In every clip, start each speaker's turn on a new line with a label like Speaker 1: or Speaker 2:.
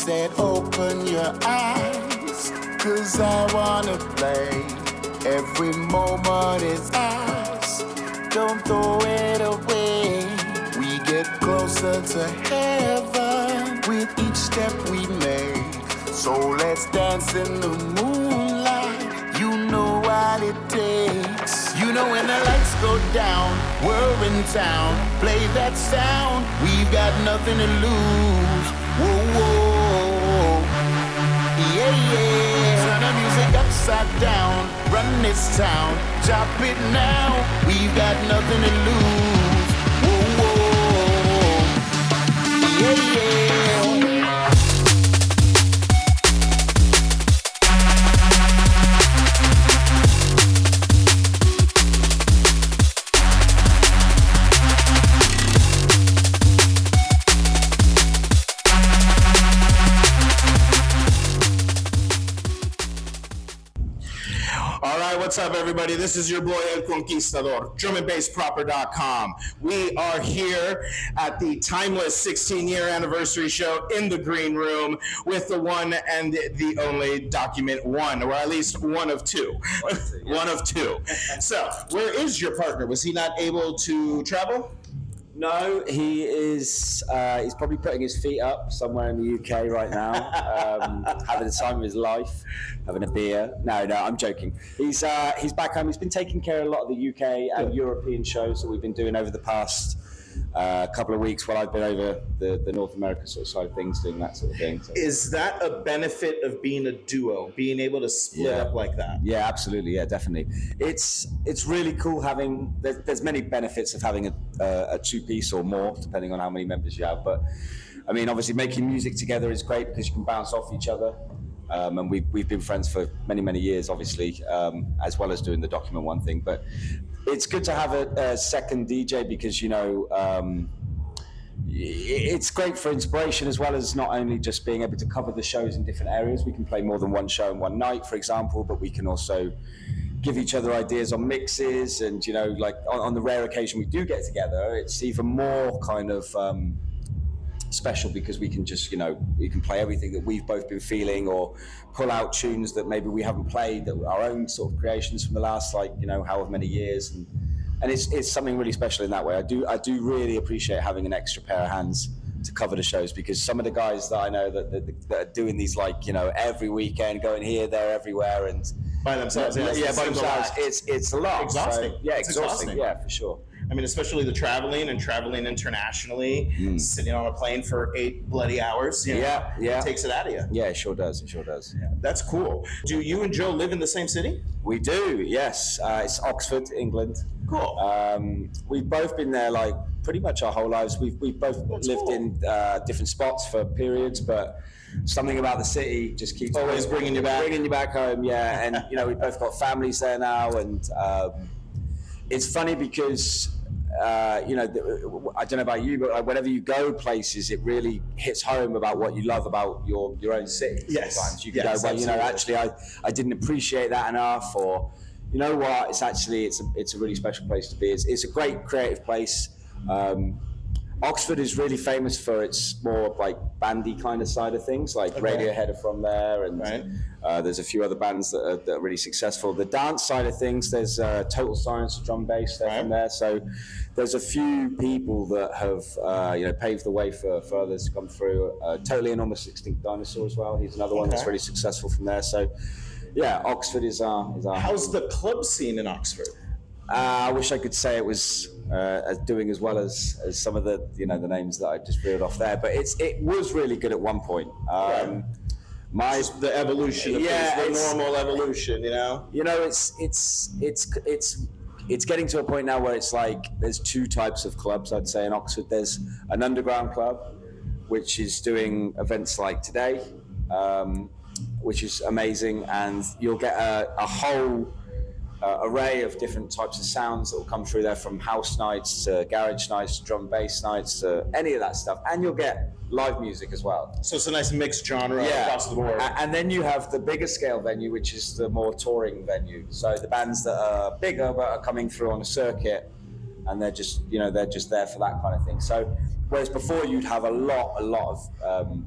Speaker 1: said open your eyes, 'cause I wanna play. Every moment is ours, don't throw it away. We get closer to heaven with each step we make. So let's dance in the moonlight, you know what it takes. You know when the lights go down, we're in town, play that sound, we've got nothing to lose. Whoa, whoa, yeah, yeah. Turn the music upside down, run this town, drop it now, we've got nothing to lose. Whoa, whoa, yeah, yeah.
Speaker 2: What's up, everybody? This is your boy El Conquistador, drumandbassproper.com. We are here at the timeless 16-year anniversary show in the green room with the one and the only Document One, or at least one of two. One of two. So, where is your partner? Was he not able to travel?
Speaker 3: No, he is. He's probably putting his feet up somewhere in the UK right now, having the time of his life, having a beer. No, I'm joking. He's back home. He's been taking care of a lot of the UK and European shows that we've been doing over the past couple of weeks while I've been over the North America sort of side of things, doing that sort of thing. So.
Speaker 2: Is that a benefit of being a duo, being able to split up like that?
Speaker 3: Yeah, absolutely. Yeah, definitely. It's really cool having. There's many benefits of having a two-piece or more, depending on how many members you have. But I mean, obviously, making music together is great because you can bounce off each other. And we've been friends for many years, obviously, as well as doing the Document One thing. But it's good to have a second DJ because, you know, it's great for inspiration as well as not only just being able to cover the shows in different areas. We can play more than one show in one night, for example, but we can also give each other ideas on mixes. And, you know, like on the rare occasion we do get together, it's even more kind of special because we can just, you know, we can play everything that we've both been feeling or pull out tunes that maybe we haven't played, that our own sort of creations from the last, like, you know, however many years. And it's something really special in that way. I do really appreciate having an extra pair of hands to cover the shows, because some of the guys that I know that are doing these, like, you know, every weekend, going here, there, everywhere, and
Speaker 2: by themselves,
Speaker 3: by themselves, it's a lot.
Speaker 2: Exhausting.
Speaker 3: So, exhausting. Yeah, for sure.
Speaker 2: I mean, especially the traveling internationally, sitting on a plane for 8 bloody hours. You know, it takes it out of you.
Speaker 3: Yeah, it sure does. Yeah.
Speaker 2: That's cool. Do you and Joe live in the same city?
Speaker 3: We do, yes. It's Oxford, England.
Speaker 2: Cool.
Speaker 3: We've both been there like pretty much our whole lives. We've both lived in different spots for periods, but something about the city just keeps
Speaker 2: always bringing you back
Speaker 3: home. Yeah, and you know, we've both got families there now, and it's funny because you know, I don't know about you, but like, whenever you go places, it really hits home about what you love about your own city.
Speaker 2: Yes.
Speaker 3: Sometimes you can go, well, you know, actually, I didn't appreciate that enough, or you know what, it's a really special place to be. It's a great creative place. Oxford is really famous for its more like bandy kind of side of things, like Radiohead are from there, and there's a few other bands that are really successful. The dance side of things, there's Total Science drum bass, they're from there. So there's a few people that have you know, paved the way for others to come through. Totally and Almost Extinct Dinosaur as well. He's another one that's really successful from there. So yeah, Oxford is our.
Speaker 2: How's the club scene in Oxford?
Speaker 3: I wish I could say it was doing as well as some of the, you know, the names that I just reeled off there, but it was really good at one point.
Speaker 2: Just the evolution of things, the normal evolution, you know.
Speaker 3: You know, it's getting to a point now where it's like there's two types of clubs, I'd say, in Oxford. There's an underground club, which is doing events like today, which is amazing, and you'll get a whole array of different types of sounds that will come through there, from house nights to garage nights to drum and bass nights to any of that stuff, and you'll get live music as well.
Speaker 2: So it's a nice mixed genre across the board.
Speaker 3: And then you have the bigger scale venue, which is the more touring venue. So the bands that are bigger but are coming through on a circuit, and they're just, you know, they're just there for that kind of thing. So whereas before you'd have a lot of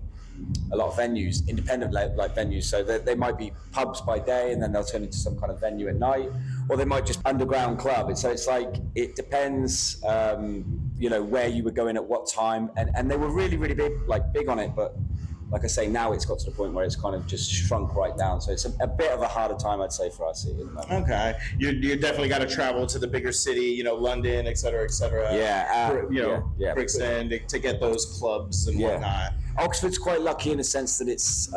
Speaker 3: a lot of venues, independent like venues. So they might be pubs by day, and then they'll turn into some kind of venue at night, or they might just underground club. And so it's like it depends, where you were going at what time, and they were really big on it, but. Like I say, now it's got to the point where it's kind of just shrunk right down. So it's a bit of a harder time, I'd say, for our city at the moment.
Speaker 2: Okay. You definitely got to travel to the bigger city, London, et cetera, et cetera.
Speaker 3: Yeah.
Speaker 2: Brixton to get those clubs and whatnot.
Speaker 3: Oxford's quite lucky in the sense that it's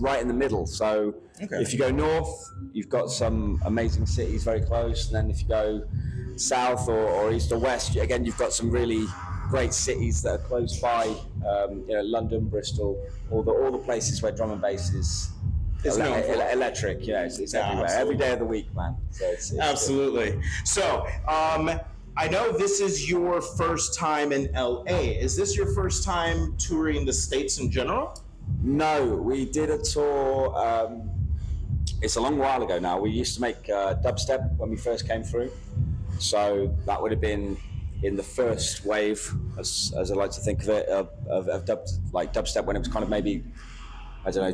Speaker 3: right in the middle. So if you go north, you've got some amazing cities very close. And then if you go south or east or west, again, you've got some really great cities that are close by, London, Bristol, all the places where drum and bass is electric. It's everywhere, every day of the week, man. So it's
Speaker 2: absolutely. Good. So I know this is your first time in LA. Is this your first time touring the States in general?
Speaker 3: No, we did a tour. It's a long while ago now. We used to make dubstep when we first came through. So that would have been in the first wave, as I like to think of it, of dubstep, when it was kind of maybe, I don't know,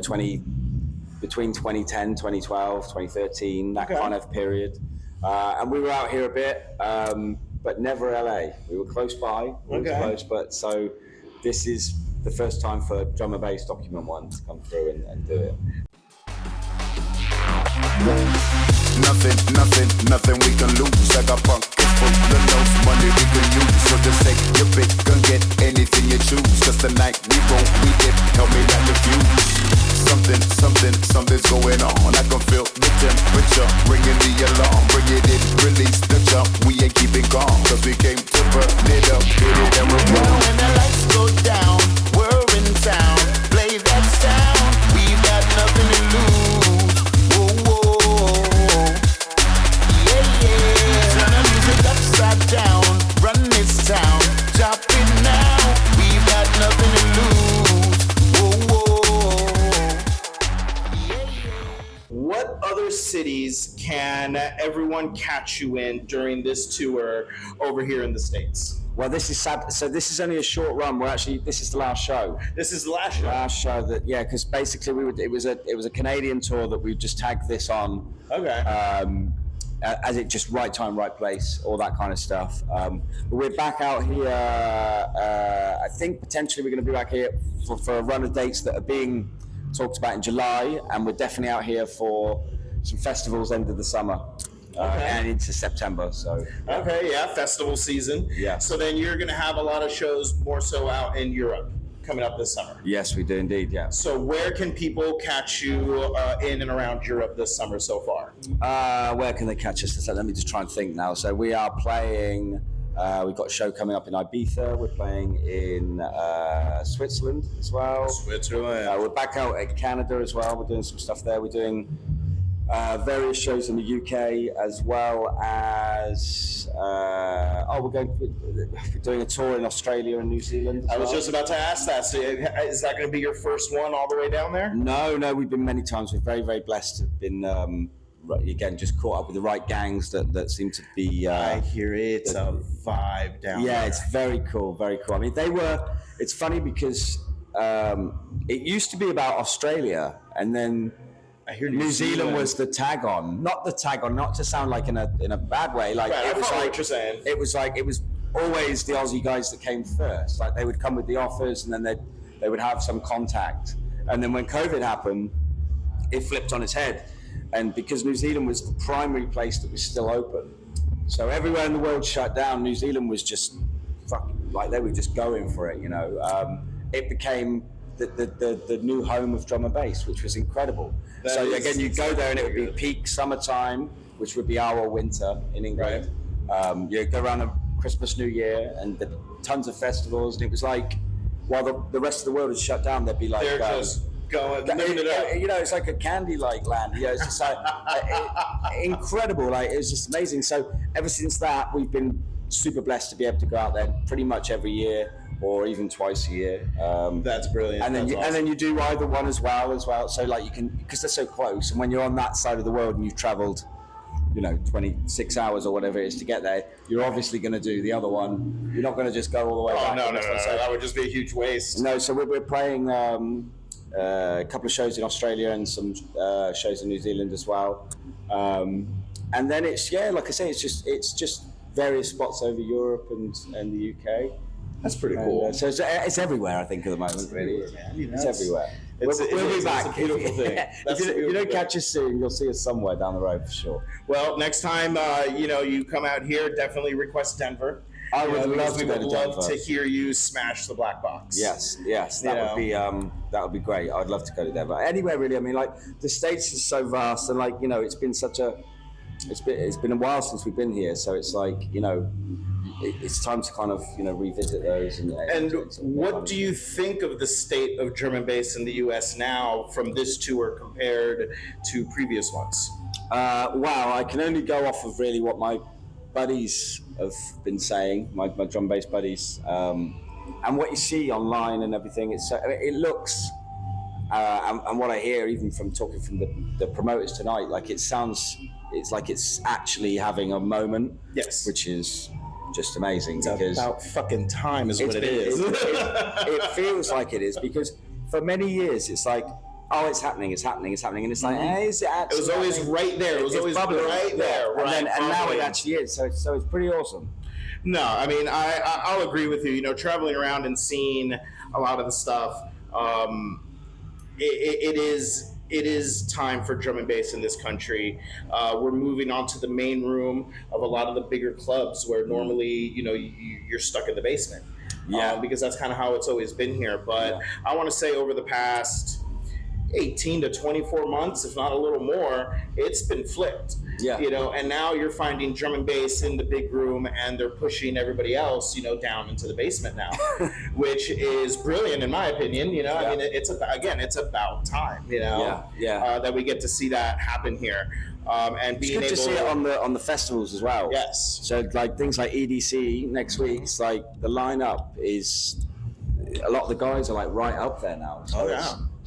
Speaker 3: between 2010, 2012, 2013, that kind of period. And we were out here a bit, but never LA. We were close by, close, but so this is the first time for Drum and Bass Document 1 to come through and do it.
Speaker 1: Nothing we can lose. I got pockets full of notes, money we can use. So just take your pick and get anything you choose. Cause tonight we won't be it. Help me light the fuse. Something's going on. I can feel the temperature, ringing the alarm. Bring it in, release the jump. We ain't keeping calm, cause we came to burn it up. Hit it and we're on. When the lights go down, we're in town. Play that sound. We've got nothing to lose. Turn the music upside down, run this town, drop it now. We've got nothing to lose.
Speaker 2: What other cities can everyone catch you in during this tour over here in the States?
Speaker 3: Well, this is sad. So this is only a short run. This is the last show.
Speaker 2: This is the last show.
Speaker 3: Last show because basically it was a Canadian tour that we just tagged this on.
Speaker 2: Okay.
Speaker 3: As it just right time, right place, all that kind of stuff. But we're back out here. I think potentially we're going to be back here for a run of dates that are being talked about in July, and we're definitely out here for some festivals end of the summer and into September. So
Speaker 2: festival season.
Speaker 3: Yeah.
Speaker 2: So then you're going to have a lot of shows more so out in Europe coming up this summer.
Speaker 3: Yes, we do indeed. Yeah.
Speaker 2: So where can people catch you in and around Europe this summer so far?
Speaker 3: Where can they catch us? So let me just try and think now. So we are playing. We've got a show coming up in Ibiza. We're playing in Switzerland as well.
Speaker 2: Switzerland.
Speaker 3: We're back out at Canada as well. We're doing some stuff there. We're doing various shows in the UK, as well as we're doing a tour in Australia and New Zealand.
Speaker 2: I was just about to ask that. So is that going to be your first one all the way down there?
Speaker 3: No, we've been many times. We're very, very blessed to have been again just caught up with the right gangs that seem to be.
Speaker 2: I hear it's a vibe down there.
Speaker 3: Yeah, it's very cool, very cool. I mean, it's funny because it used to be about Australia, and then
Speaker 2: I hear
Speaker 3: New Zealand was the tag on, not to sound like in a bad way. Like
Speaker 2: right,
Speaker 3: it was like
Speaker 2: what you're saying.
Speaker 3: It was always the Aussie guys that came first. Like they would come with the offers, and then they would have some contact. And then when COVID happened, it flipped on its head. And because New Zealand was the primary place that was still open, so everywhere in the world shut down, New Zealand was just fucking like they were just going for it. It became the new home of drum and bass, which was incredible. So again, you go there and it would be peak summertime, which would be our winter in England. Right. You go around Christmas, New Year, and tons of festivals. And it was like, while the rest of the world is shut down, there'd be like
Speaker 2: they're just going, living it up.
Speaker 3: It's like a candy like land. It's just like incredible. Like it was just amazing. So ever since that, we've been super blessed to be able to go out there pretty much every year, or even twice a year.
Speaker 2: That's brilliant.
Speaker 3: And then you do either one as well. So like you can, because they're so close. And when you're on that side of the world and you've travelled, 26 hours or whatever it is to get there, you're obviously going to do the other one. You're not going to just go all the way back.
Speaker 2: No. That would just be a huge waste.
Speaker 3: No, so we're playing a couple of shows in Australia and some shows in New Zealand as well. And then it's, like I say, it's just various spots over Europe and the UK.
Speaker 2: That's pretty cool.
Speaker 3: So it's everywhere, I think, at the moment, really. It's everywhere. We'll be back.
Speaker 2: It's a beautiful thing.
Speaker 3: If you don't catch us soon, you'll see us somewhere down the road for sure.
Speaker 2: Well, next time, you come out here, definitely request Denver.
Speaker 3: I would love to go to Denver.
Speaker 2: We would love to hear you smash the Black Box.
Speaker 3: Yes, that would be great. I'd love to go to Denver. Anywhere really. I mean, like the States is so vast, and it's been it's been a while since we've been here, so it's like it's time to kind of revisit those.
Speaker 2: And what do you think of the state of German bass in the U.S. now from this tour compared to previous ones?
Speaker 3: Wow, I can only go off of really what my buddies have been saying, my drum bass buddies, and what you see online and everything. It looks, and what I hear even from talking from the promoters tonight, like it's like it's actually having a moment. Yes, which is just amazing.
Speaker 2: It's about fucking time is what it is.
Speaker 3: It feels like it is, because for many years it's like, oh, it's happening, and it's like, hey, is it actually?
Speaker 2: It was always right there. It was always right there.
Speaker 3: And now it actually is. So it's pretty awesome.
Speaker 2: No, I mean, I'll agree with you. Traveling around and seeing a lot of the stuff, it is time for drum and bass in this country. We're moving on to the main room of a lot of the bigger clubs where normally, you're stuck in the basement. Because that's kind of how it's always been here. But I want to say over the past 18 to 24 months, if not a little more, it's been flipped. And now you're finding drum and bass in the big room, and they're pushing everybody else, down into the basement now, which is brilliant in my opinion. I mean, it's about time, that we get to see that happen here. And being
Speaker 3: it's good to see it on the festivals as well.
Speaker 2: Yes.
Speaker 3: So like things like EDC next week, it's like the lineup is, a lot of the guys are like right up there now. So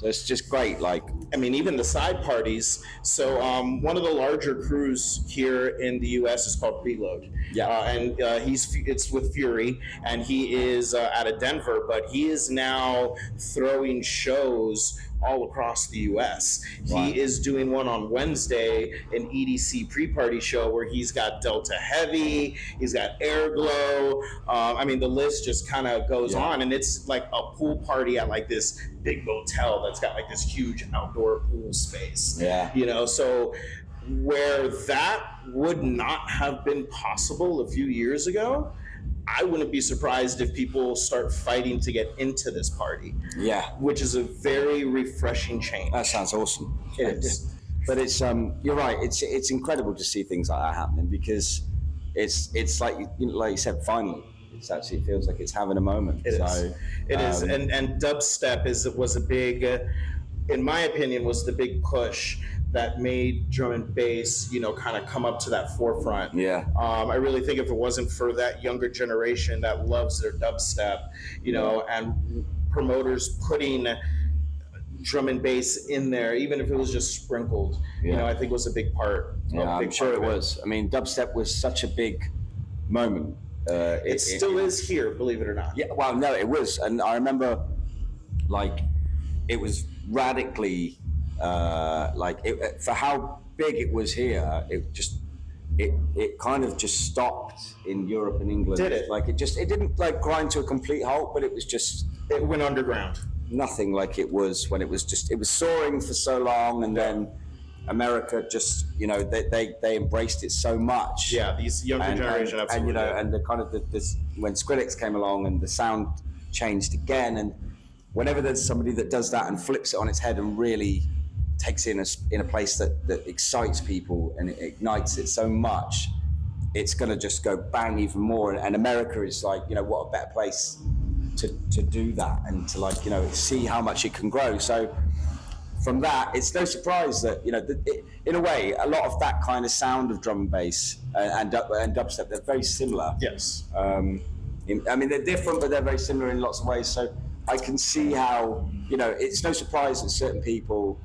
Speaker 3: So it's just great. Like,
Speaker 2: I mean, even the side parties. So one of the larger crews here in the U.S. is called Preload. And it's with Fury, and he is out of Denver, but he is now throwing shows all across the U.S. He is doing one on Wednesday, an EDC pre-party show where he's got Delta Heavy, he's got Airglow. I mean, the list just kind of goes on, and it's like a pool party at like this big motel that's got like this huge outdoor pool space. So where that would not have been possible a few years ago, I wouldn't be surprised if people start fighting to get into this party. Which is a very refreshing change.
Speaker 3: That sounds awesome.
Speaker 2: It is.
Speaker 3: But it's you're right. It's incredible to see things like that happening, because it's like you said, finally. It feels like it's having a moment.
Speaker 2: It is. And dubstep was a big, in my opinion, was the big push that made drum and bass, kind of come up to that forefront. I really think if it wasn't for that younger generation that loves their dubstep, and promoters putting drum and bass in there, even if it was just sprinkled, I think was a big part.
Speaker 3: I'm sure it was. I mean, dubstep was such a big moment.
Speaker 2: It still is here, believe it or not.
Speaker 3: Well, no, it was. And I remember, like, it was radically... for how big it was here, it kind of just stopped in Europe and England.
Speaker 2: Did it?
Speaker 3: Like it didn't like grind to a complete halt, but
Speaker 2: it went underground.
Speaker 3: Nothing like it was when it was soaring for so long, and then America just they embraced it so much.
Speaker 2: These younger generation, absolutely.
Speaker 3: And the kind of this when Skrillex came along and the sound changed again, and whenever there's somebody that does that and flips it on its head and really takes it in a place that excites people and it ignites it so much, it's going to just go bang even more. And America is like, what a better place to do that and to see how much it can grow. So from that, it's no surprise that, in a way, a lot of that kind of sound of drum and bass and dubstep, they're very similar.
Speaker 2: Yes.
Speaker 3: I mean, they're different, but they're very similar in lots of ways. So I can see how, it's no surprise that certain people,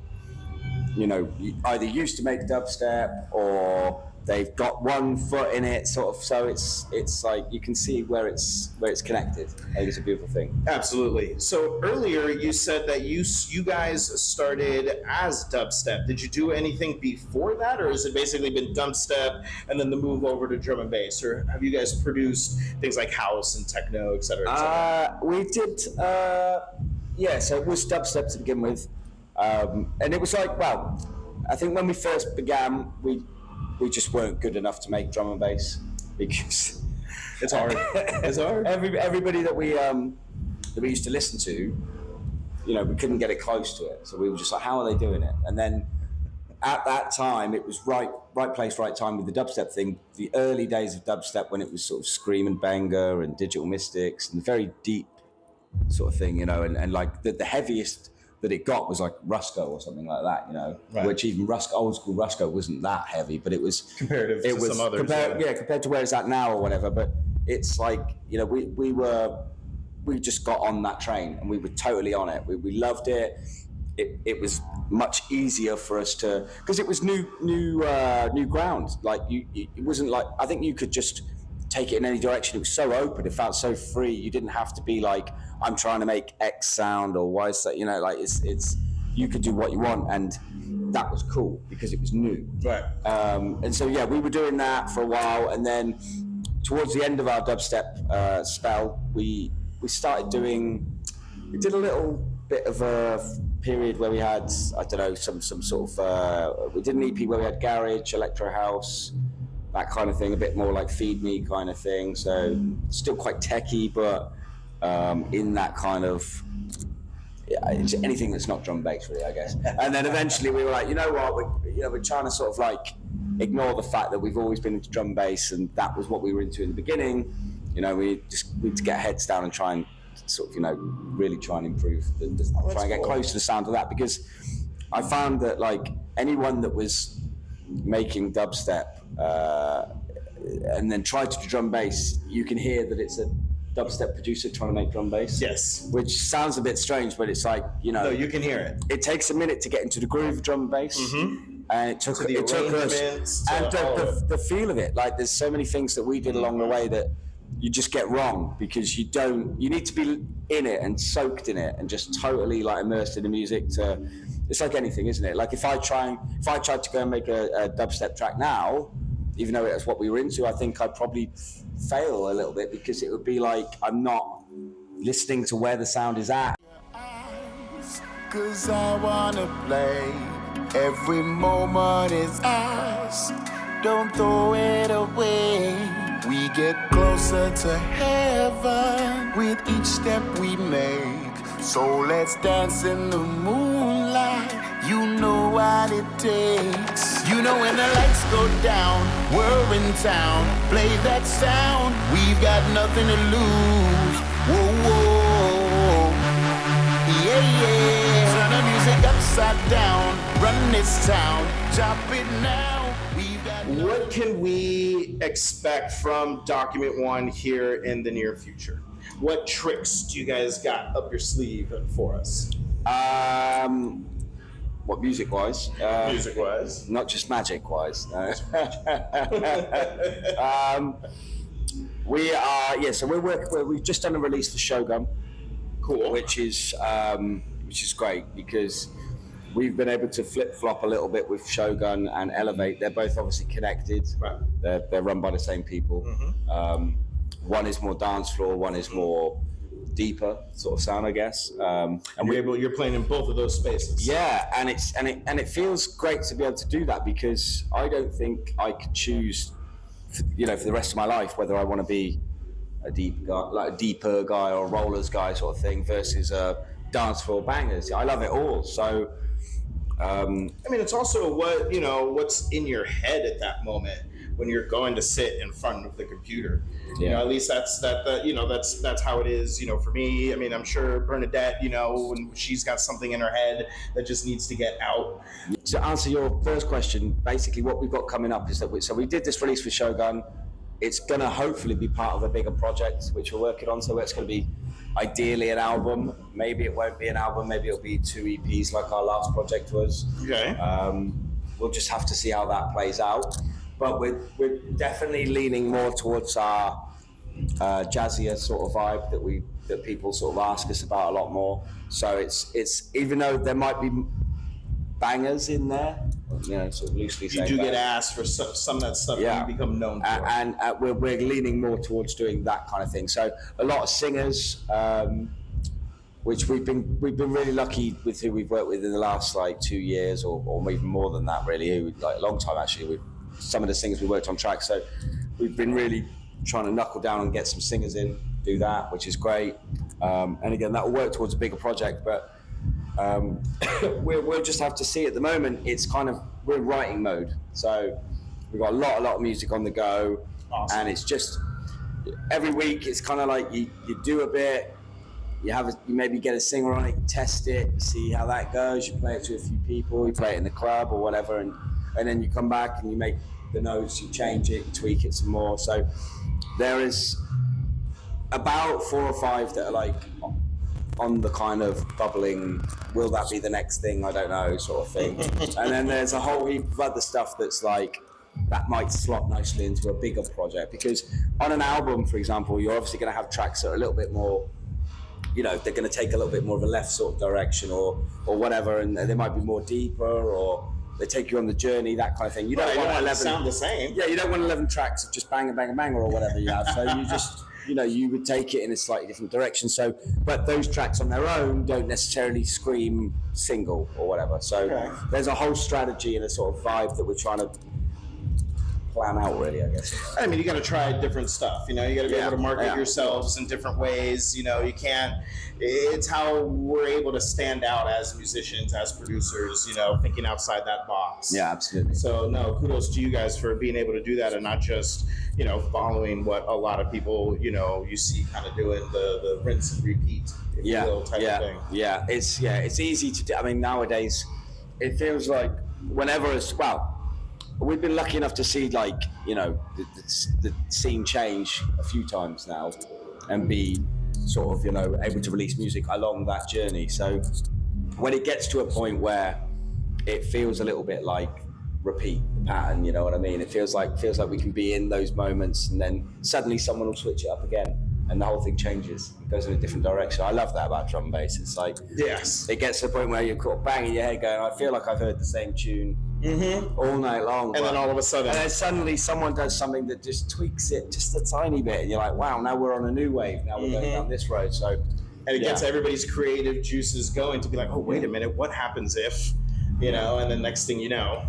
Speaker 3: either used to make dubstep or they've got one foot in it, sort of. So it's like you can see where it's connected. I think it's a beautiful thing.
Speaker 2: Absolutely. So earlier you said that you guys started as dubstep. Did you do anything before that, or has it basically been dubstep and then the move over to drum and bass, or have you guys produced things like house and techno, et cetera, et cetera?
Speaker 3: We did. So it was dubstep to begin with, and it was like, well, I think when we first began, we just weren't good enough to make drum and bass because
Speaker 2: it's hard. It's hard.
Speaker 3: Everybody that we used to listen to, we couldn't get it close to it. So we were just like, how are they doing it? And then at that time, it was right place, right time with the dubstep thing. The early days of dubstep when it was sort of Scream and Banger and Digital Mystics and the very deep sort of thing, and like the heaviest that it got was like Rusko or something like that,
Speaker 2: right.
Speaker 3: Which even old school Rusko wasn't that heavy, but it was
Speaker 2: comparative to some others.
Speaker 3: Compared to where it's at now or whatever. But it's like, we just got on that train and we were totally on it. We loved it. It was much easier for us to, because it was new ground. Like it wasn't like, I think you could just take it in any direction. It was so open. It felt so free. You didn't have to be like, I'm trying to make X sound or Y sound. Like it's you could do what you want, and that was cool because it was new.
Speaker 2: Right.
Speaker 3: And so we were doing that for a while, and then towards the end of our dubstep spell, we started doing. We did a little bit of a period where we had, I don't know, some sort of. We did an EP where we had garage, electro house, that kind of thing, a bit more like Feed Me kind of thing. So still quite techie, but in that kind of anything that's not drum bass, really, I guess. And then eventually we were like, you know what, we're trying to sort of like ignore the fact that we've always been into drum bass, and that was what we were into in the beginning. We need to get our heads down and try and sort of, really try and improve, try and get close to the sound of that, because I found that like anyone that was making dubstep and then tried to do drum bass, you can hear that it's a dubstep producer trying to make drum bass.
Speaker 2: Yes.
Speaker 3: Which sounds a bit strange, but it's like,
Speaker 2: No, you can hear it.
Speaker 3: It takes a minute to get into the groove of drum and bass.
Speaker 2: Mm-hmm.
Speaker 3: And it took us, and the feel of it. Like there's so many things that we did along the way that you just get wrong because you need to be in it and soaked in it and just totally like immersed in the music it's like anything, isn't it? Like if I tried to go and make a dubstep track now, even though it's what we were into, I think I'd probably fail a little bit because it would be like I'm not listening to where the sound is at.
Speaker 1: 'Cause I wanna play. Every moment is ours. Don't throw it away. We get closer to heaven with each step we make. So let's dance in the moonlight. You know what it takes. When the lights go down, we're in town. Play that sound. We've got nothing to lose. Whoa, whoa. Yeah. Turn the music upside down. Run this town. Drop it now. We've got
Speaker 2: What can we expect from Document One here in the near future? What tricks do you guys got up your sleeve for us?
Speaker 3: What music-wise?
Speaker 2: Music-wise.
Speaker 3: Not just magic-wise. No. We've just done a release for Shogun.
Speaker 2: Cool.
Speaker 3: Which is great because we've been able to flip-flop a little bit with Shogun and Elevate. They're both obviously connected. Right. They're run by the same people. Mm-hmm. One is more dance floor, one is more deeper sort of sound, I guess. And
Speaker 2: you're playing in both of those spaces.
Speaker 3: Yeah, and it feels great to be able to do that because I don't think I could choose, for the rest of my life whether I want to be a deep guy, like a deeper guy or a rollers guy sort of thing versus a dance floor bangers. I love it all. So,
Speaker 2: it's also what's in your head at that moment when you're going to sit in front of the computer.
Speaker 3: Yeah.
Speaker 2: At least that's how it is, for me. I'm sure Bernadette, when she's got something in her head that just needs to get out.
Speaker 3: To answer your first question, basically what we've got coming up is that we did this release for Shogun. It's going to hopefully be part of a bigger project which we're working on. So it's going to be ideally an album. Maybe it won't be an album. Maybe it'll be 2 EPs like our last project was.
Speaker 2: Okay.
Speaker 3: We'll just have to see how that plays out. but we're definitely leaning more towards our jazzier sort of vibe that people sort of ask us about a lot more. So it's even though there might be bangers in there, sort of loosely saying.
Speaker 2: You do get asked for some of that stuff that you become known for.
Speaker 3: And we're leaning more towards doing that kind of thing. So a lot of singers, which we've been really lucky with who we've worked with in the last like 2 years or even more than that really, who like a long time actually, with some of the singers we worked on tracks. So we've been really trying to knuckle down and get some singers in, do that, which is great. And again, that will work towards a bigger project, but we'll just have to see. At the moment, it's kind of, we're in writing mode. So we've got a lot of music on the go.
Speaker 2: Awesome.
Speaker 3: And it's just, every week it's kind of like you do a bit, you maybe get a singer on it, you test it, you see how that goes, you play it to a few people, you play it in the club or whatever, and then you come back and you make the notes, you change it, you tweak it some more. So there is about 4 or 5 that are like on the kind of bubbling, will that be the next thing, I don't know, sort of thing. And then there's a whole heap of other stuff that's like, that might slot nicely into a bigger project. Because on an album, for example, you're obviously going to have tracks that are a little bit more, they're going to take a little bit more of a left sort of direction or whatever, and they might be more deeper, or they take you on the journey, that kind of thing. You don't want 11
Speaker 2: sound the same.
Speaker 3: Yeah, you don't want 11 tracks of just bang, bang, bang, or whatever you have. So you just, you would take it in a slightly different direction. So, but those tracks on their own don't necessarily scream single or whatever. So there's a whole strategy and a sort of vibe that we're trying to plan out, really, I guess.
Speaker 2: I mean, you got to try different stuff. You got to be able to market yourselves in different ways. You can't. It's how we're able to stand out as musicians, as producers. Thinking outside that box.
Speaker 3: Yeah, absolutely.
Speaker 2: So no, kudos to you guys for being able to do that and not just following what a lot of people you see kind of doing the rinse and repeat type of thing.
Speaker 3: Yeah, it's easy to do. I mean, nowadays it feels like whenever we've been lucky enough to see the scene change a few times now and be sort of, able to release music along that journey. So when it gets to a point where it feels a little bit like repeat the pattern, you know what I mean? It feels like we can be in those moments and then suddenly someone will switch it up again and the whole thing changes. It goes in a different direction. I love that about drum and bass. It's like, it gets to the point where you're kind of banging your head going, I feel like I've heard the same tune all night long.
Speaker 2: And then all of a sudden.
Speaker 3: And then suddenly someone does something that just tweaks it just a tiny bit. And you're like, wow, now we're on a new wave. Now we're going down this road. So,
Speaker 2: and it gets everybody's creative juices going to be like, oh, wait a minute, what happens if, and then next thing you know,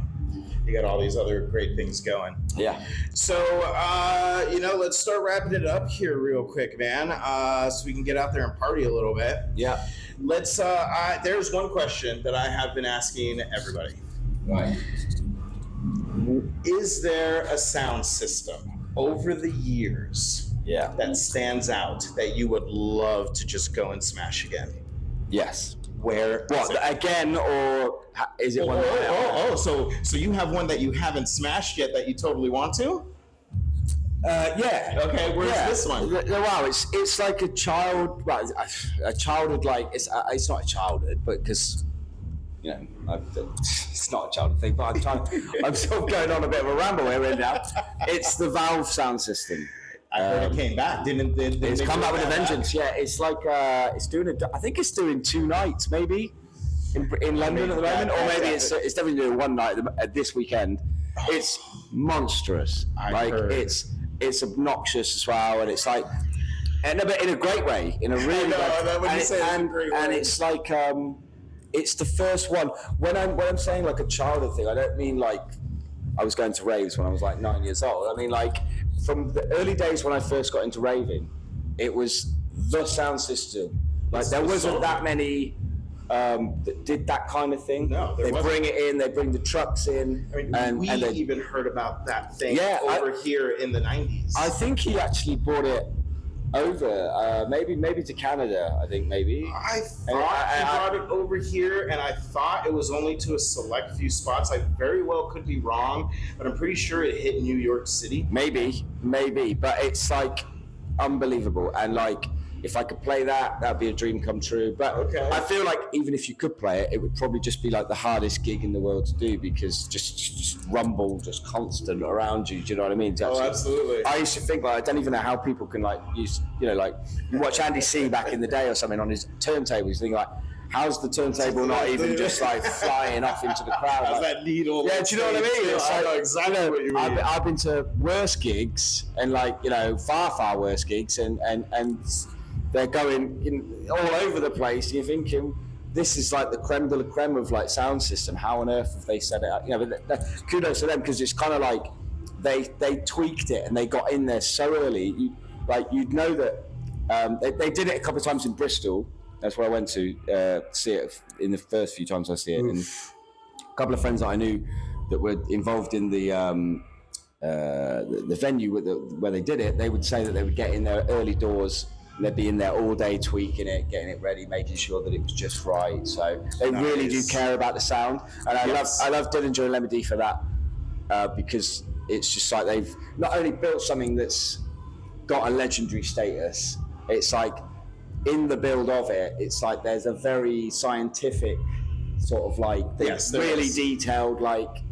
Speaker 2: you got all these other great things going.
Speaker 3: Yeah.
Speaker 2: So, let's start wrapping it up here real quick, man, so we can get out there and party a little bit.
Speaker 3: Yeah.
Speaker 2: Let's, there's one question that I have been asking everybody.
Speaker 3: Right.
Speaker 2: Is there a sound system over the years that stands out that you would love to just go and smash again?
Speaker 3: Yes.
Speaker 2: Where?
Speaker 3: What, again, or is it one?
Speaker 2: So you have one that you haven't smashed yet that you totally want to?
Speaker 3: Yeah.
Speaker 2: Okay, where's this one?
Speaker 3: Wow, it's like a child. Well, a childhood, like it's not a childhood, but because it's not a childhood thing. But I'm sort of going on a bit of a ramble here right now. It's the Valve sound system.
Speaker 2: I heard it came back.
Speaker 3: It's come back with a vengeance. Yeah, it's like it's doing I think it's doing 2 nights maybe in London at the moment, or maybe it's definitely doing 1 night this weekend. It's monstrous. It's obnoxious as well, and it's like, and in a great way, in a really and it's like it's the first one. When I'm saying like a childhood thing, I don't mean like I was going to raves when I was like 9 years old. I mean like from the early days when I first got into raving, it was the sound system. Like there wasn't that many that did that kind of thing.
Speaker 2: No,
Speaker 3: they bring it in, they bring the trucks in.
Speaker 2: I mean, we even heard about that thing over here in the 90s.
Speaker 3: I think he actually brought it over, maybe to Canada, I think maybe.
Speaker 2: I thought he brought it over here, and I thought it was only to a select few spots. I very well could be wrong, but I'm pretty sure it hit New York City.
Speaker 3: Maybe, but it's like unbelievable. And like, if I could play that, that'd be a dream come true. But I feel like even if you could play it, it would probably just be like the hardest gig in the world to do, because just rumble, just constant around you. Do you know what I mean?
Speaker 2: Absolutely.
Speaker 3: I used to think, like, I don't even know how people can, like, use, you know, like, you watch Andy C back in the day or something on his turntables, you think, like, how's the turntable not even just like flying off into the crowd?
Speaker 2: How's
Speaker 3: like,
Speaker 2: that needle?
Speaker 3: Yeah, do you know what I mean? It's
Speaker 2: I
Speaker 3: like,
Speaker 2: know exactly what you mean.
Speaker 3: I've been to worse gigs, and like, you know, far worse gigs, and they're going all over the place. And you're thinking, this is like the creme de la creme of like sound system. How on earth have they set it up? You know, but kudos to them, because it's kind of like they tweaked it and they got in there so early. You'd know that they did it a couple of times in Bristol. That's where I went to see it in the first few times I see it. And a couple of friends that I knew that were involved in the venue where they did it, they would say that they would get in there early doors, and they'd be in there all day tweaking it, getting it ready, making sure that it was just right. So they really do care about the sound. And I love Dillinger and Lemmy D for that, because it's just like they've not only built something that's got a legendary status, it's like, in the build of it, it's like there's a very scientific sort of like, really detailed, like,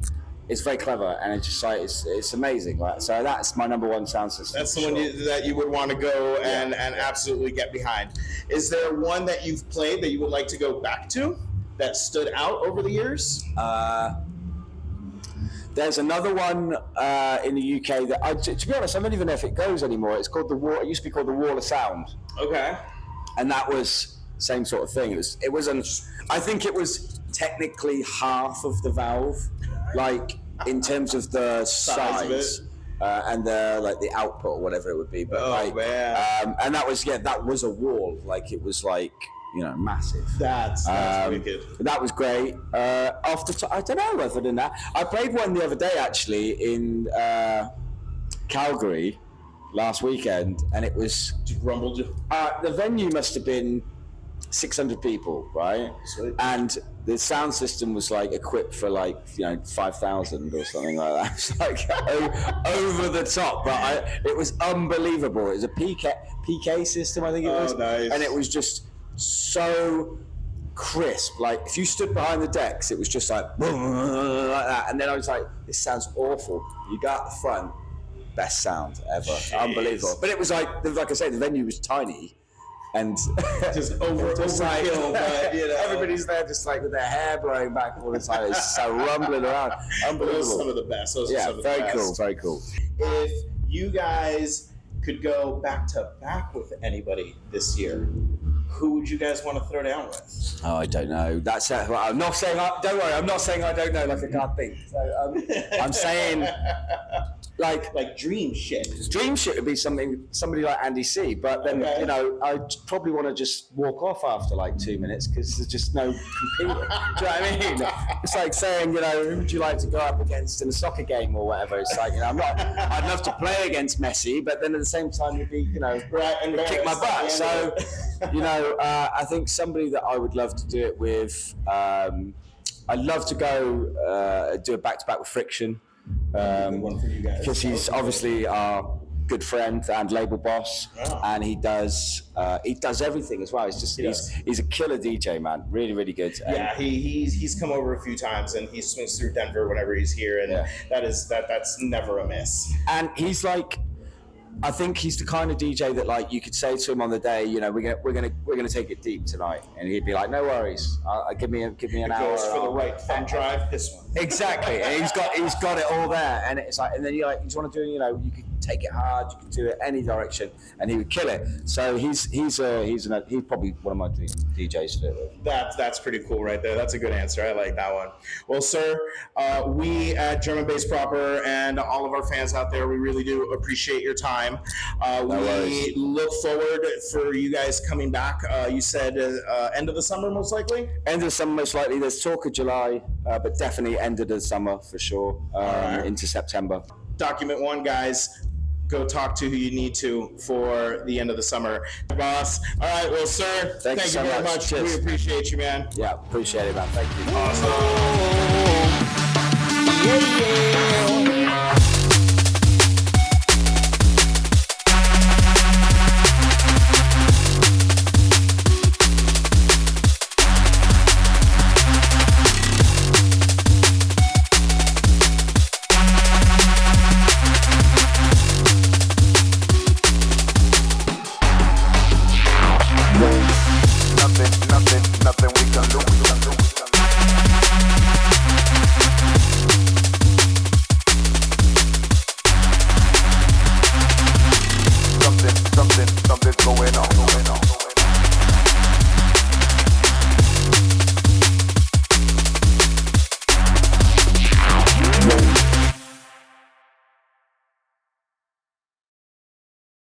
Speaker 3: it's very clever, and it's just like, it's amazing. Like, so that's my number one sound system.
Speaker 2: That's the one that you would want to go and absolutely get behind. Is there one that you've played that you would like to go back to that stood out over the years?
Speaker 3: There's another one in the UK that, to be honest, I don't even know if it goes anymore. It's called it used to be called the Wall of Sound.
Speaker 2: Okay.
Speaker 3: And that was same sort of thing. It wasn't. I think it was technically half of the valve, like in terms of the size and the output or whatever it would be. But and that was a wall. Like, it was like, you know, massive.
Speaker 2: That's wicked.
Speaker 3: That was great. I don't know. Other than that, I played one the other day actually in Calgary last weekend, and it was
Speaker 2: just rumbled.
Speaker 3: The venue must have been 600 people, right?
Speaker 2: Sweet.
Speaker 3: And the sound system was like equipped for like, you know, 5,000 or something like that. It's like over the top, but it was unbelievable. It was a PK system, I think it was.
Speaker 2: Oh, nice.
Speaker 3: And it was just so crisp. Like, if you stood behind the decks, it was just like that. And then I was like, this sounds awful. You go out the front, best sound ever. Jeez. Unbelievable. But it was like I say, the venue was tiny, and
Speaker 2: just overkill. But, you know,
Speaker 3: everybody's there just like with their hair blowing back all the time. It's just so rumbling around. Unbelievable.
Speaker 2: Those are some of the best.
Speaker 3: Very cool.
Speaker 2: If you guys could go back to back with anybody this year, who would you guys want to throw down with?
Speaker 3: Oh, I don't know. That's it. Well, I'm not saying. Don't worry. I'm not saying I don't know. Like, I can't think. So I'm saying. Like
Speaker 2: dream shit.
Speaker 3: Dream shit would be somebody like Andy C. But then, you know, I'd probably want to just walk off after like 2 minutes, because there's just no competing. Do you know what I mean? It's like saying, you know, who would you like to go up against in a soccer game or whatever? It's like, you know, I'd love to play against Messi, but then at the same time, you'd be, you know,
Speaker 2: and
Speaker 3: kick my butt. So, you know, I think somebody that I would love to do it with, I'd love to go do a back-to-back with Friction.
Speaker 2: One for you guys,
Speaker 3: because he's obviously our good friend and label boss, and he does everything as well. He's a killer DJ, man. Really, really good.
Speaker 2: Yeah, he's come over a few times, and he swings through Denver whenever he's here, and that's never a miss.
Speaker 3: And he's like, I think he's the kind of DJ that, like, you could say to him on the day, you know, we're gonna take it deep tonight, and he'd be like, no worries, give me an hour.
Speaker 2: Goes for the right thumb drive, this one.
Speaker 3: Exactly, and he's got it all there, and it's like, and then you're like, you just want to do, you know, you could take it hard, you could do it any direction, and he would kill it. So he's probably one of my dream DJs to do it with.
Speaker 2: That's pretty cool right there. That's a good answer. I like that one. Well, sir, we at German Bass Proper and all of our fans out there, we really do appreciate your time. We look forward for you guys coming back. You said end of the summer, most likely?
Speaker 3: End of the summer, most likely. There's talk of July, but definitely end of the summer for sure, into September.
Speaker 2: Document one, guys. Go talk to who you need to for the end of the summer. Boss. All right, well, sir, thank you very much.
Speaker 3: Cheers.
Speaker 2: We appreciate you, man.
Speaker 3: Yeah, appreciate it, man. Thank you.
Speaker 2: Awesome.
Speaker 1: Yeah.